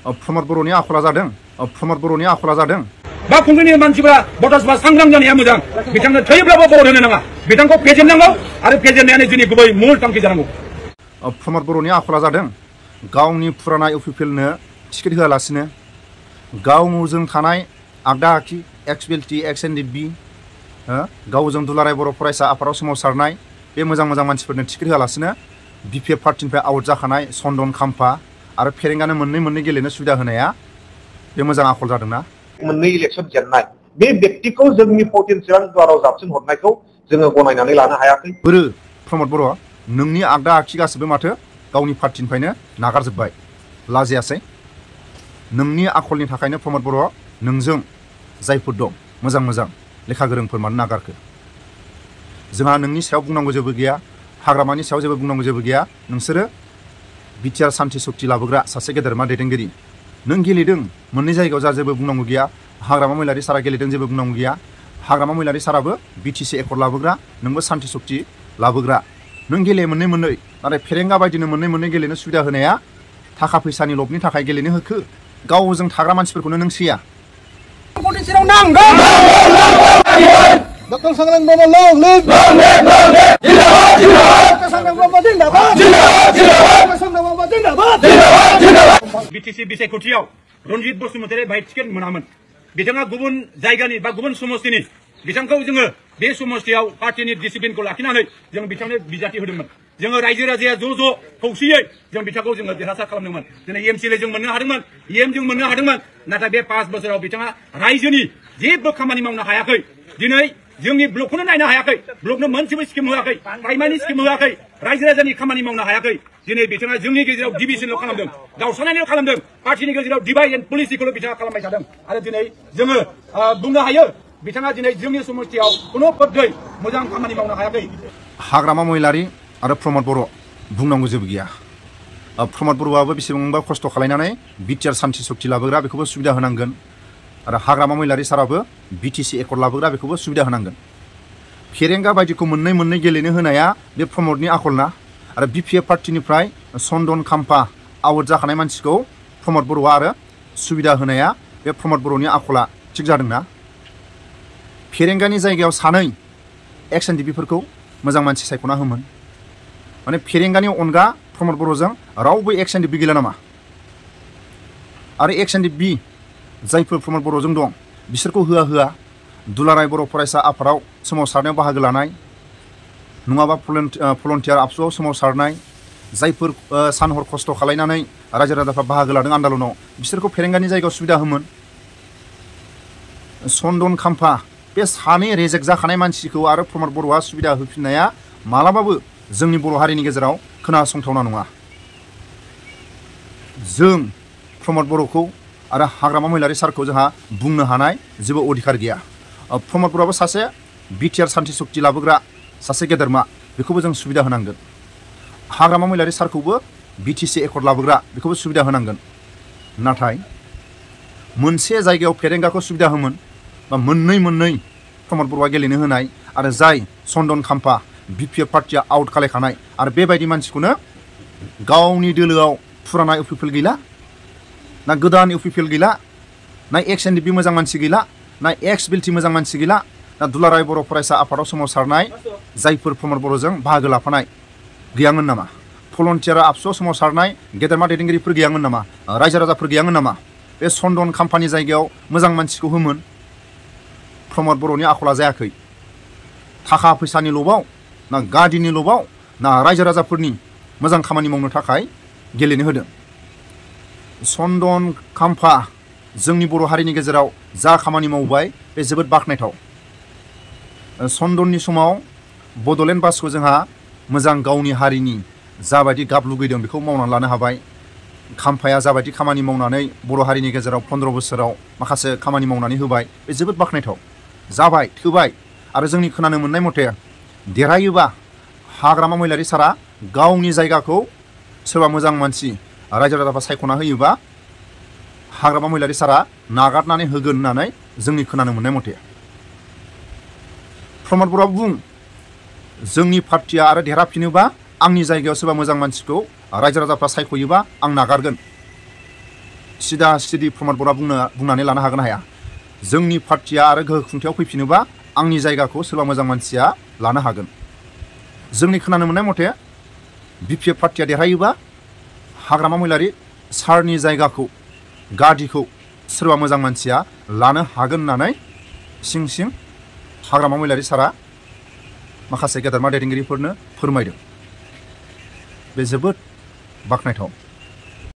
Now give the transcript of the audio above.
प्रमद बर'नि आखला जादों प्रमद बर'नि आखला जादों बावखुंग्रिनि मानसिफोरा बटासबा सांग्रां जानाया मोजां बिथांनो थैब्लाबो बर' होनो नाङा बिथांखौ फेजेननांगौ आरो फेजेननायानो जोंनि गुबै मुल थांखि जानांगौ प्रमद बर'नि आखला जादों गावनि फुराना इउपिपिएलनो टिकेट होआलासिनो गावजों थानाय आगदा आखि एक्सबिएलटि एक्सएनडिबि गावजों दुलाराय बर' फरायसा आफादाव सोमावसारनाय बे मोजां मोजां मानसिफोरनो टिकेट होआलासिनो बिपिएफ पार्टिनिफ्राय आउट जाखानाय चन्दन खाम्फा आरो फेरेंगानो मोननै गेलेनो सुबिदा होनाया बे मोजां आखल जादोंना मोननै इलेक्सन जेननाय बे व्यक्तिखौ जोंनि पटेन्सियेल द्वाराव जाबसिन हरनायखौ जोङो गनायनानै लानो हायाखै बोरो प्रमद बर' नोंनि आगदा आखि गासिबो माथो गावनि पार्टिनिफ्रायनो नागारजोब्बाय लाजियासै नोंनि आखलनि थाखायनो प्रमद बर' नोंजों जायफोर दं मोजां लेखा गोरोंफोर मानो नागारखो जोंहा नोंनि सायाव बुंनांगौ जेबो गैया हाग्रामानि सायाव जेबो बुंनांगौ जेबो गैया नोंसोरो बिटिआर सान्थि सक्ति लाबोग्रा सासे गेदेरमा दैदेनगिरि नों गेलेदों मोननै जायगायाव जा जेबो बुंनांगौ गैया हाग्रामा महिलारि सारा गेलेदों जेबो बुंनांगौ गैया हाग्रामा महिलारि साराबो बिटिसि एकर्ड लाबोग्रा नोंबो सान्थि सक्ति लाबोग्रा नों गेले मोननै नाथाय फेरेंगा बायदिनो मोननै गेलेनो सुबिदा होनाया थाखा फैसानि लबनि थाखाय गेलेनो होखो गावजों थाग्रा मानसिफोरखौनो नों सिया Dr. Sangrang Brahma long live! Long live! Long live! Dr. Sangrang Brahma Zindabad! Dr. Sangrang Brahma Zindabad! BTC बिसायख'थियाव रनजित बसुमतारी बाहाय टिकेट मोनामोन बिथाङा गुबुन जायगानि बा गुबुन समस्तिनि बिथांखौ जोङो बे समस्तियाव पार्टिनि डिसिप्लिनखौ लाखिनानै जों बिथांनो बिजाथि होदोंमोन जोङो रायजो राजाया ज' खौसेयै जों बिथांखौ जोङो देरहासार खालामदोंमोन दिनै एमसिएलए जों मोननो हादोंमोन एम जों मोननो हादोंमोन नाथाय बे 5 बोसोराव बिथाङा रायजोनि जेबो खामानि मावनो हायाखै दिनै जोंनि ब्लकखौनो नायनो हायाखै ब्लकनो मोनसेबो स्किम होआखै प्राइमारि स्किम होआखै रायजो राजानि खामानि मावनो हायाखै दिनै बिथाङा जोंनि गेजेराव डिभिजनल' खालामदों गावस्रानायल' खालामदों पार्टिनि गेजेराव डिभाइड एन्ड पलिसिखौल' बिथाङा खालामबाय थादों आरो दिनै जोङो बुंनो हायो बिथाङा दिनै जोंनि समस्तियाव खुनु पद्धै मोजां खामानि मावनो हायाखै हाग्रामा महिलारि आरो प्रमद बर' बुंनांगौ जेबो गैया प्रमद बर'आबो बेसेबांबा खस्थ' खालायनानै बिटिआर सान्थि सक्ति लाबोग्रा बेखौबो सुबिदा होनांगोन आरो हाग्रामा महिलारि साराबो बिटिसि एकर्ड लाबोग्रा बेखौबो सुबिदा होनांगोन फेरेंगा बायदिखौ मोननै गेलेनो होनाया बे प्रमदनि आखलना आरो बिपिएफ पार्टिनिफ्राय चन्दन खाम्फा आउट जाखानाय मानसिखौ प्रमद बर'आ आरो सुबिदा होनाया बे प्रमद बर'नि आखला थिग जादोंना फेरेंगानि जायगायाव सानै एक्सएनडिबिफोरखौ मोजां मानसि सायख'ना होमोन माने फेरेंगानि अनगा प्रमद बर'जों रावबो एक्सएनडिबि गैला नामा आरो एक्सएनडिबि जायफोर प्रमद बर'जों दं बिसोरखौ होआ दुलाराय बर' फरायसा आफादाव सोमावसारनायाव बाहागो लानाय नङाबा भलन्टियार आबसुआव सोमावसारनाय जायफोर सान हर खस्थ' खालायनानै रायजो राजाफ्रा बाहागो लादों आन्दलनाव बिसोरखौ फेरेंगानि जायगायाव सुबिदा होमोन चन्दन खाम्फा बे सानै रेजेक्ट जाखानाय मानसिखौ आरो प्रमद बर'आ सुबिदा होफिननाया मालाबाबो जोंनि बर' हारिनि गेजेराव खोनासंथावना नङा जों प्रमद बर'खौ आरो हाग्रामा महिलारि सारखौ जोंहा बुंनो हानाय जेबो अधिकार गैया प्रमद बर'आबो सासे बिटिआर सान्थि सक्ति लाबोग्रा सासे गेदेरमा बेखौबो जों सुबिदा होनांगोन हाग्रामा महिलारि सारखौबो बिटिसि एकर्ड लाबोग्रा बेखौबो सुबिदा होनांगोन नाथाय मोनसे जायगायाव फेरेंगाखौ सुबिदा होमोन बा मोननै प्रमद बर'आ गेलेनो होनाय आरो जाय चन्दन खाम्फा बिपिएफ पार्टिया आउट खालायखानाय आरो बेबायदि मानसिखौनो गावनि दोलोआव फुराना इउपिपिएल गैला ना गोदान इउपिपिएल गैला ना एक्सएनडिबि मोजां मानसि गैला ना एक्सबिएलटि मोजां मानसि गैला ना दुलाराय बर' फरायसा आफादाव सोमावसारनाय जायफोर प्रमद बर'जों बाहागो लाफानाय गैयामोन नामा भलन्टियार आबसुआव सोमावसारनाय गेदेरमा दैदेनगिरिफोर गैयामोन नामा रायजो राजाफोर गैयामोन नामा बे चन्दन खाम्फानि जायगायाव मोजां मानसिखौ होमोन प्रमद बर'नि आखला जायाखै थाखा फैसानि लबाव ना गादिनि लबाव ना रायजो राजाफोरनि मोजां खामानि मावनो थाखाय गेलेनो होदों चन्दन खाम्फा जोंनि बर' हारिनि गेजेराव जा खामानि मावबाय बे जोबोद बाख्नायथाव चन्दननि समाव बड'लेण्ड बासखौ जोंहा मोजां गावनि हारिनि जाबायदि गाब लुगैदों बेखौ मावनानै लानो हाबाय खाम्फाया जाबायदि खामानि मावनानै बर' हारिनि गेजेराव 15 बोसोराव माखासे खामानि मावनानै होबाय बे जोबोद बाख्नायथाव जाबाय थोबाय आरो जोंनि खोनानो मोननाय मथे देरहायोबा हाग्रामा महिलारि सारा गावनि जायगाखौ सोरबा मोजां मानसि रायजो राजाफ्रा सायख'ना होयोबा हाग्रामा महिलारि सारा नागारनानै होगोन होननानै जोंनि खोनानो मोननाय मथे प्रमद बर'आ बुं जोंनि पार्टिया आरो सिदा सिदि प्रमद बर'आ बुंनानै लानो हागोन हाया जोंनि पार्टिया आरो गोहो खुंथायाव फैफिनोबा आंनि जायगाखौ सोरबा मोजां मानसिया लानो हागोन जोंनि खोनानो मोननाय मथे BPF पार्टिया देरहायोबा हाग्रामा महिलारि सारनि जायगाखौ गादिखौ सोरबा मोजां मानसिया लानो हागोन होननानै सिं सिं हाग्रामा महिलारि सारा माखासे गेदेरमा दैदेनगिरिफोरनो फोरमायदों बे जोबोद बाख्नायथाव